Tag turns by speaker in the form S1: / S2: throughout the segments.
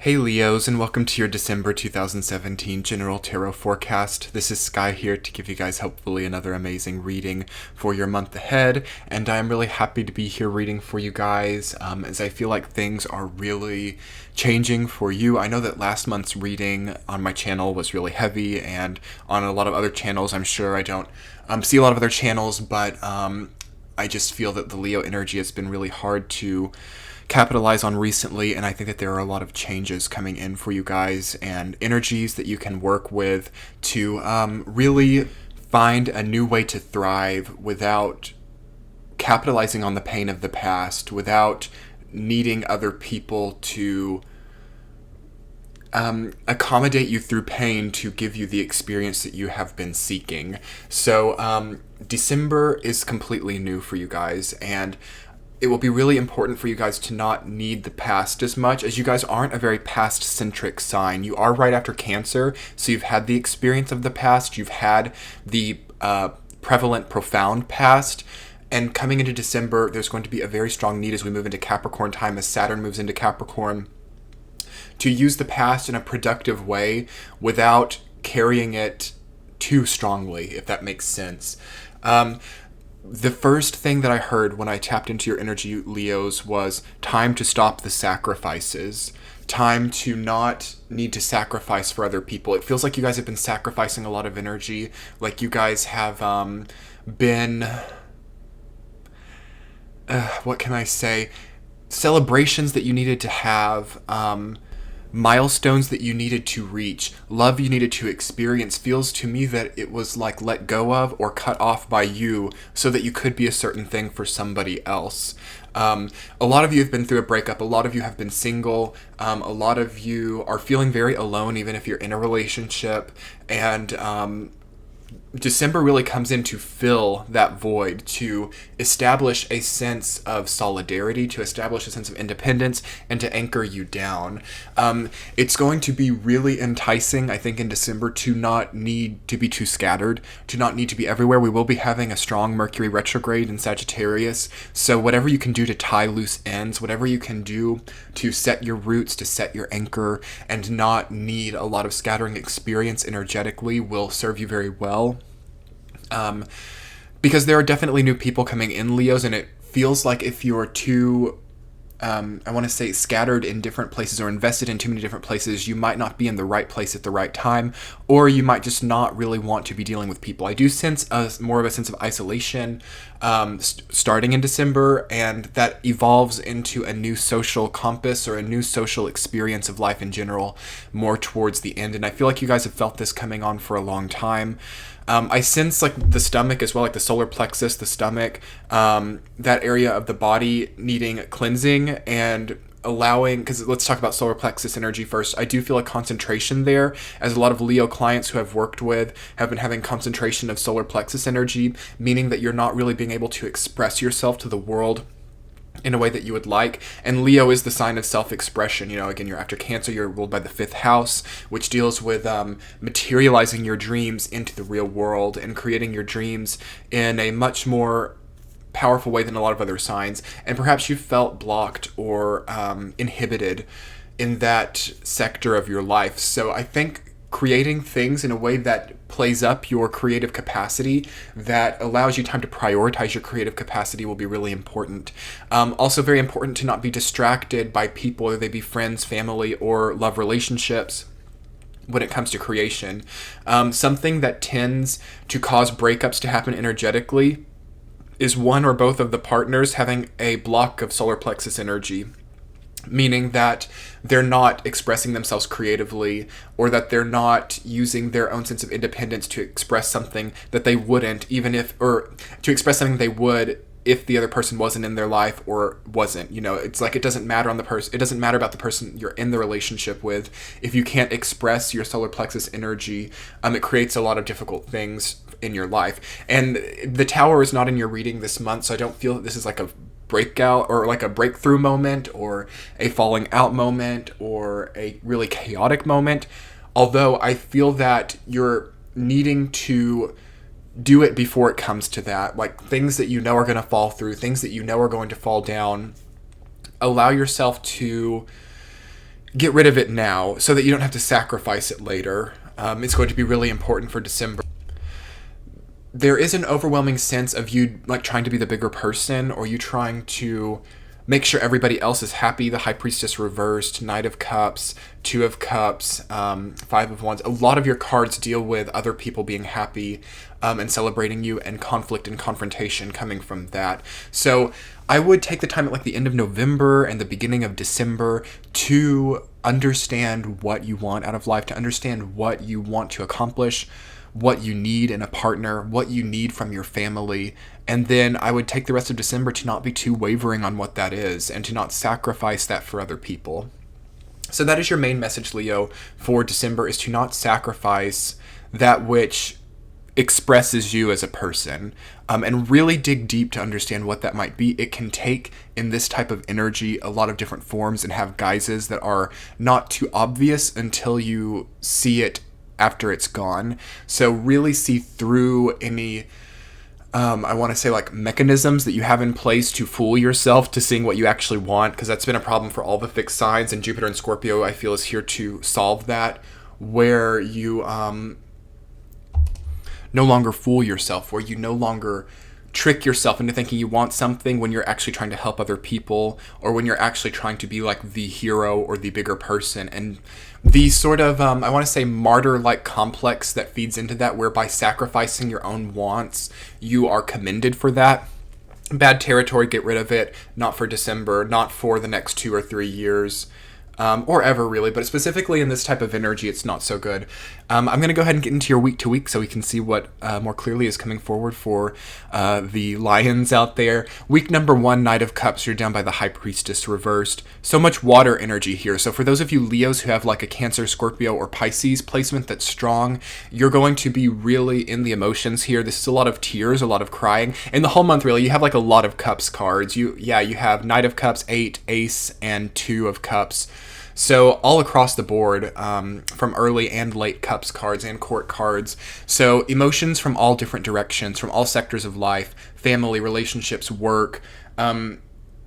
S1: Hey Leos, and welcome to your December 2017 General Tarot Forecast. This is Sky here to give you guys hopefully another amazing reading for your month ahead, and I'm really happy to be here reading for you guys as I feel like things are really changing for you. I know that last month's reading on my channel was really heavy, and on a lot of other channels, I'm sure I don't see a lot of other channels, but I just feel that the Leo energy has been really hard to capitalize on recently, and I think that there are a lot of changes coming in for you guys and energies that you can work with to really find a new way to thrive without capitalizing on the pain of the past, without needing other people to accommodate you through pain to give you the experience that you have been seeking. So December is completely new for you guys, and it will be really important for you guys to not need the past as much, as you guys aren't a very past-centric sign. You are right after Cancer, so you've had the experience of the past, you've had the prevalent, profound past, and coming into December, there's going to be a very strong need as we move into Capricorn time, as Saturn moves into Capricorn, to use the past in a productive way without carrying it too strongly, if that makes sense. The first thing that I heard when I tapped into your energy, Leos, was time to stop the sacrifices. Time to not need to sacrifice for other people. It feels like you guys have been sacrificing a lot of energy. Like you guys have been... what can I say? Celebrations that you needed to have... milestones that you needed to reach, love you needed to experience. Feels to me that it was like let go of or cut off by you so that you could be a certain thing for somebody else. A lot of you have been through a breakup. A lot of you have been single. A lot of you are feeling very alone, even if you're in a relationship. And December really comes in to fill that void, to establish a sense of solidarity, to establish a sense of independence, and to anchor you down. It's going to be really enticing, I think, in December to not need to be too scattered, to not need to be everywhere. We will be having a strong Mercury retrograde in Sagittarius, so whatever you can do to tie loose ends, whatever you can do to set your roots, to set your anchor, and not need a lot of scattering experience energetically will serve you very well. Because there are definitely new people coming in, Leos, and it feels like if you're too, I want to say, scattered in different places or invested in too many different places, you might not be in the right place at the right time, or you might just not really want to be dealing with people. I do sense more of a sense of isolation starting in December, and that evolves into a new social compass or a new social experience of life in general more towards the end. And I feel like you guys have felt this coming on for a long time. I sense like the stomach as well, like the solar plexus, the stomach, that area of the body needing cleansing and allowing, because let's talk about solar plexus energy first. I do feel a concentration there, as a lot of Leo clients who I've worked with have been having concentration of solar plexus energy, meaning that you're not really being able to express yourself to the world in a way that you would like. And Leo is the sign of self-expression. You know, again, you're after Cancer, you're ruled by the 5th house, which deals with materializing your dreams into the real world and creating your dreams in a much more powerful way than a lot of other signs. And perhaps you felt blocked or inhibited in that sector of your life. So I think creating things in a way that plays up your creative capacity, that allows you time to prioritize your creative capacity, will be really important. Also very important to not be distracted by people, whether they be friends, family, or love relationships when it comes to creation. Something that tends to cause breakups to happen energetically is one or both of the partners having a block of solar plexus energy, meaning that they're not expressing themselves creatively, or that they're not using their own sense of independence to express something that they wouldn't, even if, or to express something they would if the other person wasn't in their life or wasn't. You know, it's like it doesn't matter on the person, it doesn't matter about the person you're in the relationship with. If you can't express your solar plexus energy, it creates a lot of difficult things in your life. And the Tower is not in your reading this month, so I don't feel that this is like a breakout or like a breakthrough moment or a falling out moment or a really chaotic moment. Although I feel that you're needing to do it before it comes to that. Like things that you know are going to fall through, things that you know are going to fall down. Allow yourself to get rid of it now so that you don't have to sacrifice it later. It's going to be really important for December. There is an overwhelming sense of you like trying to be the bigger person, or you trying to make sure everybody else is happy. The High Priestess reversed, Knight of Cups, Two of Cups, Five of Wands. A lot of your cards deal with other people being happy and celebrating you, and conflict and confrontation coming from that. So I would take the time at like the end of November and the beginning of December to understand what you want out of life, to understand what you want to accomplish, what you need in a partner, what you need from your family. And then I would take the rest of December to not be too wavering on what that is, and to not sacrifice that for other people. So that is your main message, Leo, for December, is to not sacrifice that which expresses you as a person, and really dig deep to understand what that might be. It can take, in this type of energy, a lot of different forms, and have guises that are not too obvious until you see it after it's gone. So really see through any I want to say like mechanisms that you have in place to fool yourself to seeing what you actually want, because that's been a problem for all the fixed signs, and Jupiter and Scorpio, I feel, is here to solve that, where you no longer fool yourself, where you no longer trick yourself into thinking you want something when you're actually trying to help other people, or when you're actually trying to be like the hero or the bigger person. And the sort of, I want to say, martyr-like complex that feeds into that, whereby sacrificing your own wants, you are commended for that. Bad territory, get rid of it. Not for December, not for the next 2 or 3 years. Or ever, really, but specifically in this type of energy, it's not so good. I'm going to go ahead and get into your week to week so we can see what more clearly is coming forward for the lions out there. Week number 1, Knight of Cups, you're down by the High Priestess reversed. So much water energy here. So for those of you Leos who have like a Cancer, Scorpio, or Pisces placement that's strong, you're going to be really in the emotions here. This is a lot of tears, a lot of crying. And the whole month, really, you have like a lot of Cups cards. You have Knight of Cups, 8, Ace, and 2 of Cups. So all across the board, from early and late Cups cards and Court cards. So emotions from all different directions, from all sectors of life, family, relationships, work,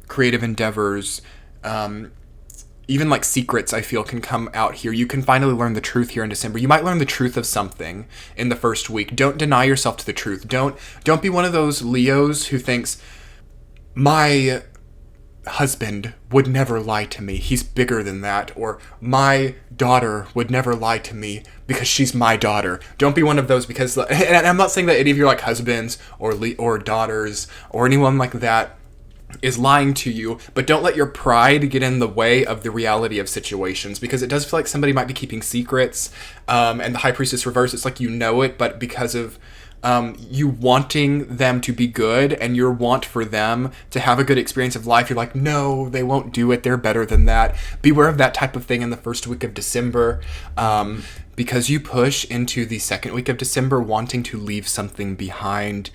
S1: creative endeavors, even like secrets, I feel, can come out here. You can finally learn the truth here in December. You might learn the truth of something in the first week. Don't deny yourself to the truth. Don't be one of those Leos who thinks, my husband would never lie to me, he's bigger than that, or my daughter would never lie to me because she's my daughter. Don't be one of those, because, and I'm not saying that any of your like husbands or daughters or anyone like that is lying to you, but don't let your pride get in the way of the reality of situations, because it does feel like somebody might be keeping secrets, and the High Priestess reverse, it's like you know it, but because of you wanting them to be good and your want for them to have a good experience of life, you're like, no, they won't do it, they're better than that. Beware of that type of thing in the first week of December, because you push into the second week of December wanting to leave something behind,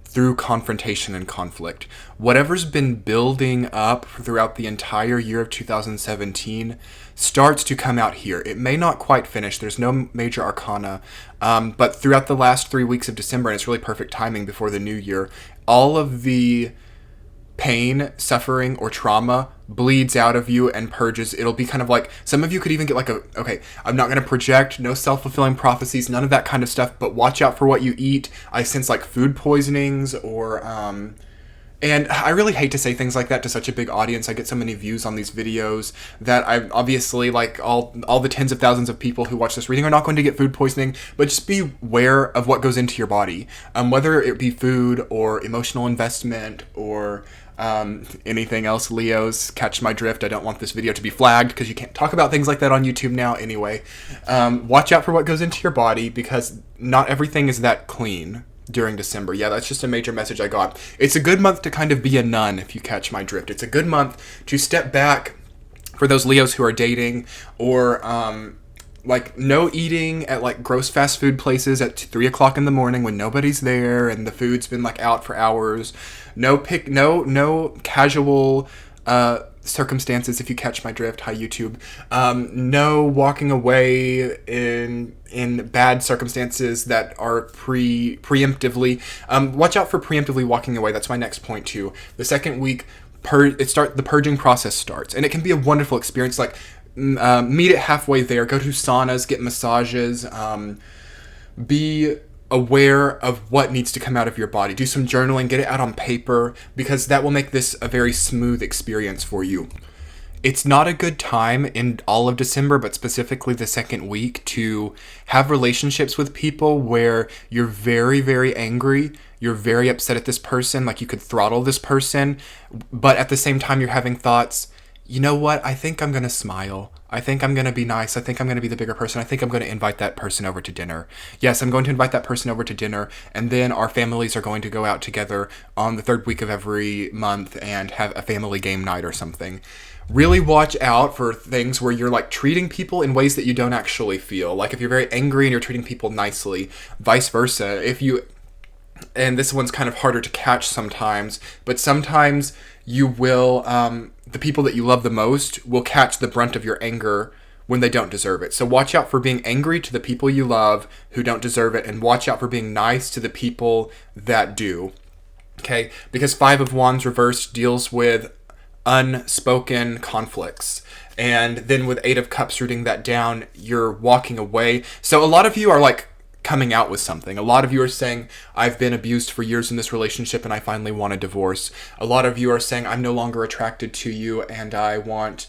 S1: through confrontation and conflict. Whatever's been building up throughout the entire year of 2017 starts to come out here. It may not quite finish. There's no major arcana, but throughout the last 3 weeks of December, and it's really perfect timing before the new year, all of the pain, suffering, or trauma bleeds out of you and purges. It'll be kind of like, some of you could even get like okay, I'm not going to project, no self-fulfilling prophecies, none of that kind of stuff, but watch out for what you eat. I sense like food poisonings, or and I really hate to say things like that to such a big audience. I get so many views on these videos that I obviously, like all the tens of thousands of people who watch this reading are not going to get food poisoning, but just be aware of what goes into your body, whether it be food or emotional investment or anything else. Leos, catch my drift. I don't want this video to be flagged because you can't talk about things like that on YouTube now anyway. Watch out for what goes into your body, because not everything is that clean during December. Yeah, that's just a major message I got. It's a good month to kind of be a nun, if you catch my drift. It's a good month to step back for those Leos who are dating, or like no eating at like gross fast food places at 3 o'clock in the morning when nobody's there and the food's been like out for hours. No casual circumstances, if you catch my drift. Hi, YouTube. No walking away in bad circumstances that are preemptively. Watch out for preemptively walking away. That's my next point too. The second week, the purging process starts, and it can be a wonderful experience. Like, Meet it halfway there. Go to saunas, get massages, be aware of what needs to come out of your body. Do some journaling, get it out on paper, because that will make this a very smooth experience for you. It's not a good time in all of December, but specifically the second week, to have relationships with people where you're very, very angry. You're very upset at this person, like you could throttle this person, but at the same time you're having thoughts, you know what, I think I'm going to smile. I think I'm going to be nice. I think I'm going to be the bigger person. I think I'm going to invite that person over to dinner. Yes, I'm going to invite that person over to dinner, and then our families are going to go out together on the third week of every month and have a family game night or something. Really watch out for things where you're like treating people in ways that you don't actually feel. Like if you're very angry and you're treating people nicely, vice versa. And this one's kind of harder to catch sometimes, but sometimes you will, the people that you love the most will catch the brunt of your anger when they don't deserve it. So watch out for being angry to the people you love who don't deserve it, and watch out for being nice to the people that do. Okay? Because Five of Wands reversed deals with unspoken conflicts. And then with Eight of Cups rooting that down, you're walking away. So a lot of you are like coming out with something. A lot of you are saying, I've been abused for years in this relationship and I finally want a divorce. A lot of you are saying, I'm no longer attracted to you and I want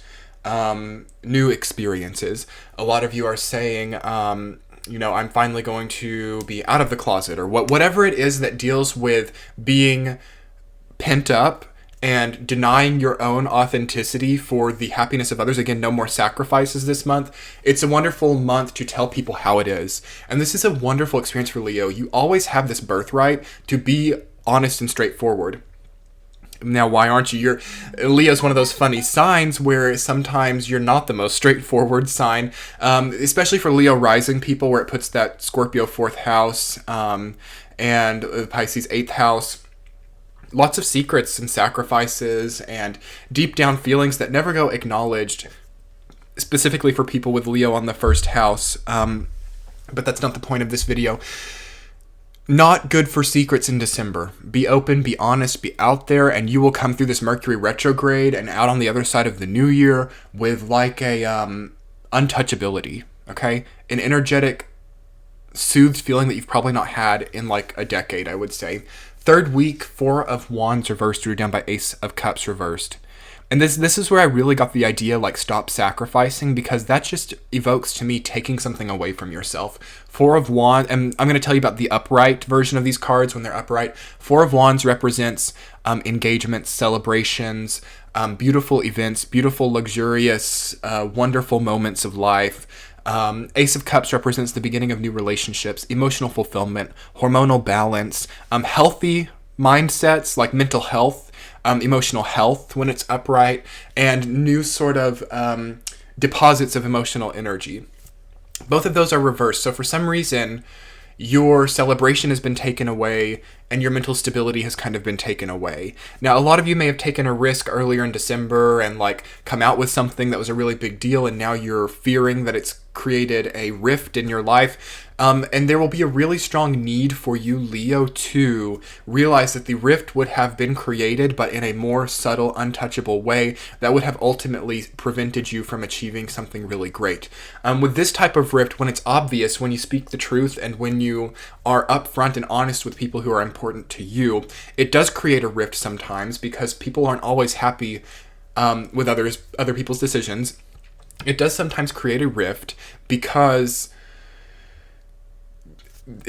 S1: new experiences. A lot of you are saying, I'm finally going to be out of the closet, or whatever it is that deals with being pent up and denying your own authenticity for the happiness of others. Again, no more sacrifices this month. It's a wonderful month to tell people how it is. And this is a wonderful experience for Leo. You always have this birthright to be honest and straightforward. Now, why aren't you? Leo's one of those funny signs where sometimes you're not the most straightforward sign, especially for Leo rising people, where it puts that Scorpio 4th house and Pisces 8th house. Lots of secrets and sacrifices and deep down feelings that never go acknowledged, specifically for people with Leo on the first house. But that's not the point of this video. Not good for secrets in December. Be open, be honest, be out there, and you will come through this Mercury retrograde and out on the other side of the new year with like a untouchability, okay? An energetic, soothed feeling that you've probably not had in like a decade, I would say. Third week, Four of Wands reversed, drew down by Ace of Cups reversed. And this is where I really got the idea, like, stop sacrificing, because that just evokes to me taking something away from yourself. Four of Wands, and I'm going to tell you about the upright version of these cards when they're upright. Four of Wands represents engagements, celebrations, beautiful events, beautiful, luxurious, wonderful moments of life. Ace of Cups represents the beginning of new relationships, emotional fulfillment, hormonal balance, healthy mindsets like mental health, emotional health when it's upright, and new sort of deposits of emotional energy. Both of those are reversed. So for some reason, your celebration has been taken away and your mental stability has kind of been taken away. Now, a lot of you may have taken a risk earlier in December and like come out with something that was a really big deal, and now you're fearing that it's created a rift in your life. And there will be a really strong need for you, Leo, to realize that the rift would have been created, but in a more subtle, untouchable way that would have ultimately prevented you from achieving something really great. With this type of rift, when it's obvious, when you speak the truth, and when you are upfront and honest with people who are important to you, it does create a rift sometimes, because people aren't always happy with other people's decisions. It does sometimes create a rift because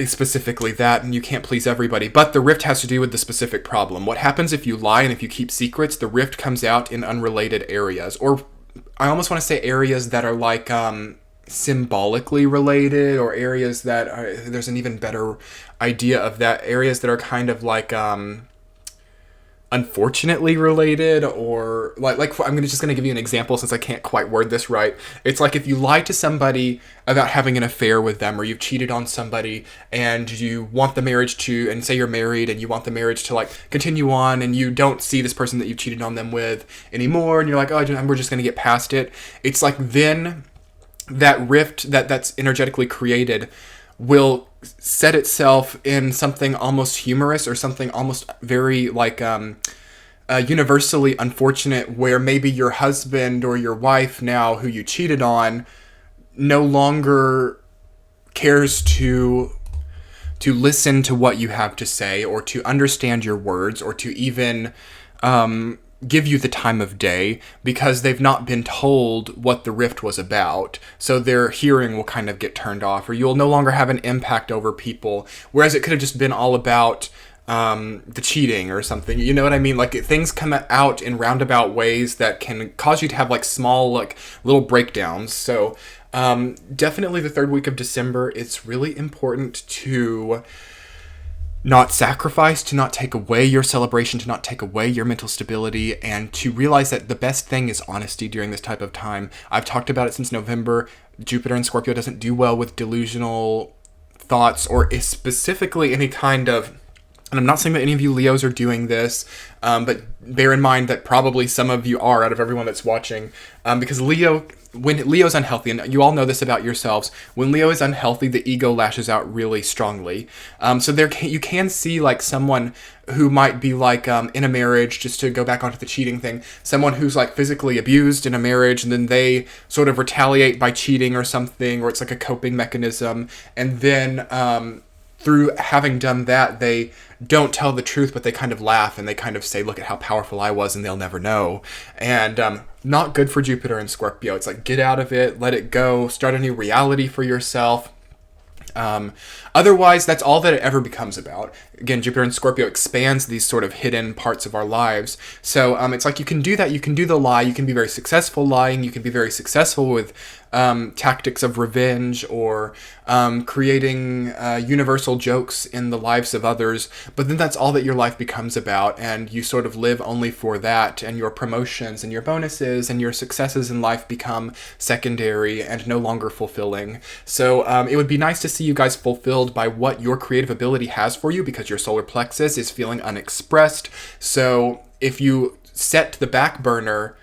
S1: specifically that, and you can't please everybody, but the rift has to do with the specific problem. What happens if you lie and if you keep secrets? The rift comes out in unrelated areas, or I almost want to say areas that are like symbolically related, or areas that are, there's an even better idea of that, areas that are kind of like unfortunately related, or like I'm just gonna give you an example since I can't quite word this right. It's like if you lie to somebody about having an affair with them, or you've cheated on somebody and you want the marriage to, and say you're married and you want the marriage to like continue on, and you don't see this person that you've cheated on them with anymore, and you're like, oh, we're just gonna get past it. It's like then that rift that's energetically created will set itself in something almost humorous, or something almost very like universally unfortunate, where maybe your husband or your wife now who you cheated on no longer cares to listen to what you have to say, or to understand your words, or to even give you the time of day, because they've not been told what the rift was about. So their hearing will kind of get turned off, or you'll no longer have an impact over people, whereas it could have just been all about the cheating or something. You know what I mean? Like, things come out in roundabout ways that can cause you to have like small, like little breakdowns. So definitely the third week of December, it's really important to not sacrifice, to not take away your celebration, to not take away your mental stability, and to realize that the best thing is honesty during this type of time. I've talked about it since November. Jupiter in Scorpio doesn't do well with delusional thoughts, or specifically any kind of, and I'm not saying that any of you Leos are doing this, but bear in mind that probably some of you are, out of everyone that's watching, because when Leo's unhealthy, and you all know this about yourselves, when Leo is unhealthy, the ego lashes out really strongly. So you can see like someone who might be like in a marriage, just to go back onto the cheating thing, someone who's like physically abused in a marriage, and then they sort of retaliate by cheating or something, or it's like a coping mechanism, and then through having done that, they don't tell the truth, but they kind of laugh and they kind of say, look at how powerful I was, and they'll never know. And not good for Jupiter and Scorpio. It's like, get out of it, let it go, start a new reality for yourself. Otherwise, that's all that it ever becomes about. Again, Jupiter and Scorpio expands these sort of hidden parts of our lives. So it's like you can do that. You can do the lie. You can be very successful lying. You can be very successful with tactics of revenge, or creating universal jokes in the lives of others. But then that's all that your life becomes about, and you sort of live only for that, and your promotions and your bonuses and your successes in life become secondary and no longer fulfilling. So it would be nice to see you guys fulfilled by what your creative ability has for you, because your solar plexus is feeling unexpressed. So if you set to the back burner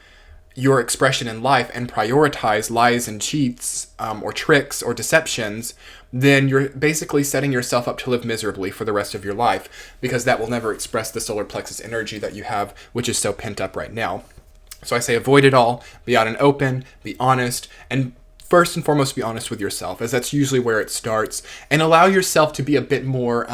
S1: your expression in life and prioritize lies and cheats, or tricks or deceptions, then you're basically setting yourself up to live miserably for the rest of your life, because that will never express the solar plexus energy that you have, which is so pent up right now. So I say avoid it all, be out and open, be honest, and first and foremost, be honest with yourself, as that's usually where it starts, and allow yourself to be a bit more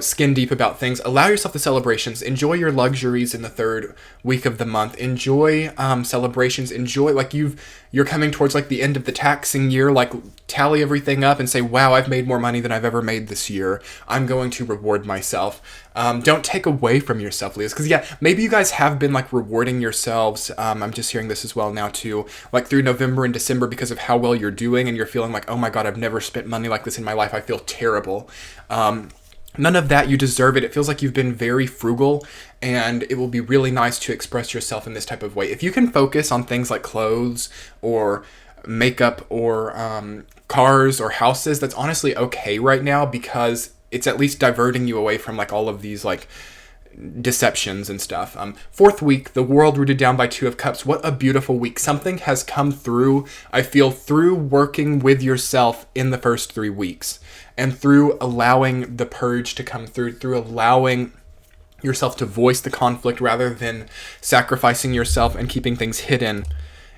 S1: skin deep about things. Allow yourself the celebrations. Enjoy your luxuries in the third week of the month. Enjoy celebrations. Enjoy, like, you're coming towards like the end of the taxing year. Like, tally everything up and say, wow, I've made more money than I've ever made this year. I'm going to reward myself. Don't take away from yourself, Leos, because maybe you guys have been like rewarding yourselves. I'm just hearing this as well now too, like through November and December, because of how well you're doing, and you're feeling like, oh my God, I've never spent money like this in my life. I feel terrible. None of that. You deserve it. It feels like you've been very frugal, and it will be really nice to express yourself in this type of way. If you can focus on things like clothes or makeup or cars or houses, that's honestly okay right now, because it's at least diverting you away from like all of these like deceptions and stuff. Fourth week, the world rooted down by Two of Cups. What a beautiful week. Something has come through, I feel, through working with yourself in the first 3 weeks, and through allowing the purge to come through allowing yourself to voice the conflict rather than sacrificing yourself and keeping things hidden.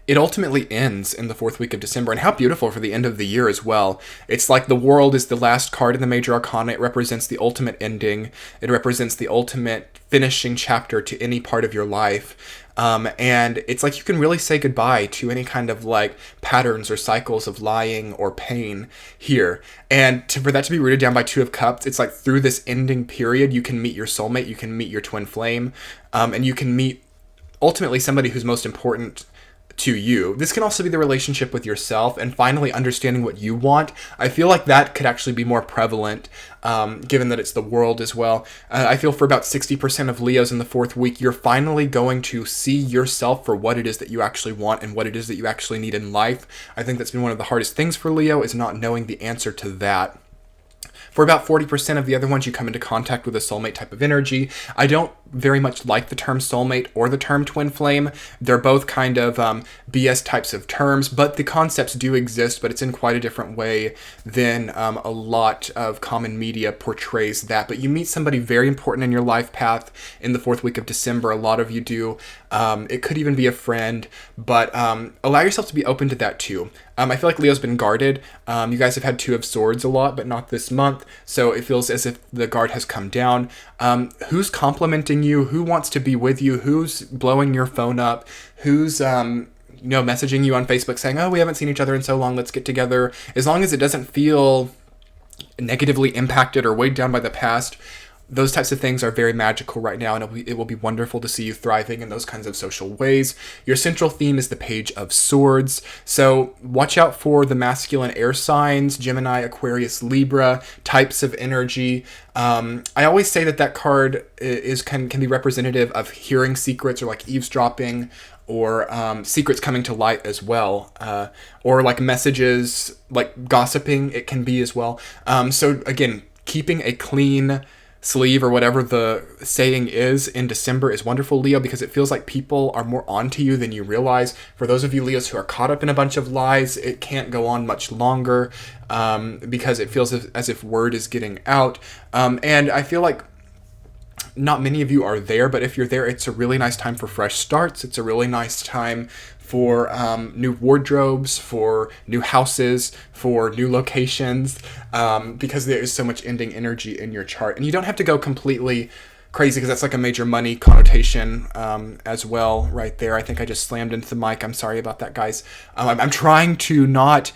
S1: It ultimately ends in the fourth week of December, and how beautiful for the end of the year as well. It's like the world is the last card in the major arcana. It represents the ultimate ending. It represents the ultimate finishing chapter to any part of your life. And it's like you can really say goodbye to any kind of like patterns or cycles of lying or pain here. And for that to be rooted down by Two of Cups, it's like through this ending period, you can meet your soulmate, you can meet your twin flame, and you can meet ultimately somebody who's most important to you. This can also be the relationship with yourself, and finally understanding what you want. I feel like that could actually be more prevalent, given that it's the world as well. I feel for about 60% of Leos in the fourth week, you're finally going to see yourself for what it is that you actually want and what it is that you actually need in life. I think that's been one of the hardest things for Leo, is not knowing the answer to that. For about 40% of the other ones, you come into contact with a soulmate type of energy. I don't very much like the term soulmate or the term twin flame. They're both kind of BS types of terms, but the concepts do exist, but it's in quite a different way than a lot of common media portrays that. But you meet somebody very important in your life path in the 4th week of December. A lot of you do. It could even be a friend, but allow yourself to be open to that too. I feel like Leo's been guarded. You guys have had 2 of Swords a lot, but not this month. So it feels as if the guard has come down. Who's complimenting you? Who wants to be with you? Who's blowing your phone up? Who's messaging you on Facebook saying, oh, we haven't seen each other in so long, let's get together. As long as it doesn't feel negatively impacted or weighed down by the past, those types of things are very magical right now, and it will be wonderful to see you thriving in those kinds of social ways. Your central theme is the Page of Swords, so watch out for the masculine air signs, Gemini, Aquarius, Libra, types of energy. I always say that card can be representative of hearing secrets or like eavesdropping, or secrets coming to light as well, or like messages, like gossiping, it can be as well. So again, keeping a clean sleeve or whatever the saying is in December is wonderful, Leo, because it feels like people are more onto you than you realize. For those of you Leos who are caught up in a bunch of lies, it can't go on much longer because it feels as if word is getting out. And I feel like not many of you are there, but if you're there, it's a really nice time for fresh starts. It's a really nice time for new wardrobes, for new houses, for new locations, because there is so much ending energy in your chart. And you don't have to go completely crazy, because that's like a major money connotation as well right there. I think I just slammed into the mic. I'm sorry about that, guys. I'm trying to not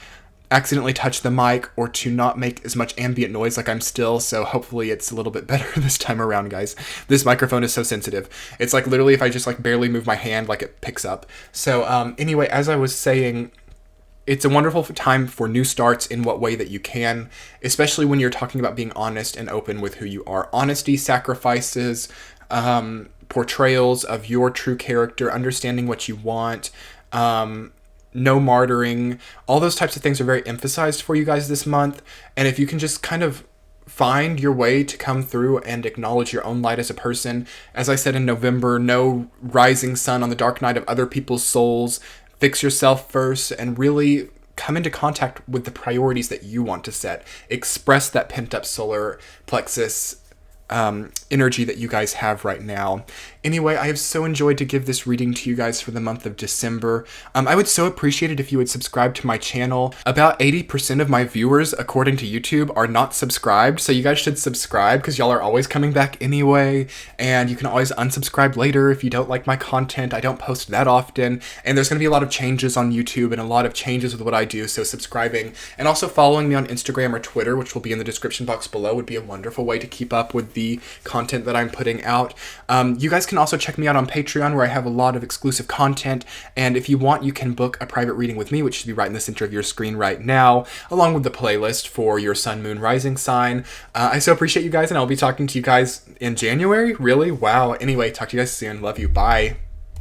S1: accidentally touch the mic or to not make as much ambient noise like I'm still, so hopefully it's a little bit better this time around, guys. This microphone is so sensitive. It's like literally if I just like barely move my hand, like it picks up. So anyway, as I was saying, it's a wonderful time for new starts in what way that you can, especially when you're talking about being honest and open with who you are. Honesty, sacrifices, portrayals of your true character, understanding what you want, no martyring, all those types of things are very emphasized for you guys this month. And if you can just kind of find your way to come through and acknowledge your own light as a person, as I said in November, no rising sun on the dark night of other people's souls, fix yourself first and really come into contact with the priorities that you want to set. Express that pent up solar plexus energy that you guys have right now. Anyway, I have so enjoyed to give this reading to you guys for the month of December. I would so appreciate it if you would subscribe to my channel. About 80% of my viewers, according to YouTube, are not subscribed, so you guys should subscribe because y'all are always coming back anyway, and you can always unsubscribe later if you don't like my content. I don't post that often, and there's going to be a lot of changes on YouTube and a lot of changes with what I do, so subscribing and also following me on Instagram or Twitter, which will be in the description box below, would be a wonderful way to keep up with the content that I'm putting out. You guys can also check me out on Patreon, where I have a lot of exclusive content, and if you want, you can book a private reading with me, which should be right in the center of your screen right now, along with the playlist for your sun, moon, rising sign. I so appreciate you guys, and I'll be talking to you guys in January. Really? Wow. Anyway, talk to you guys soon. Love you. Bye.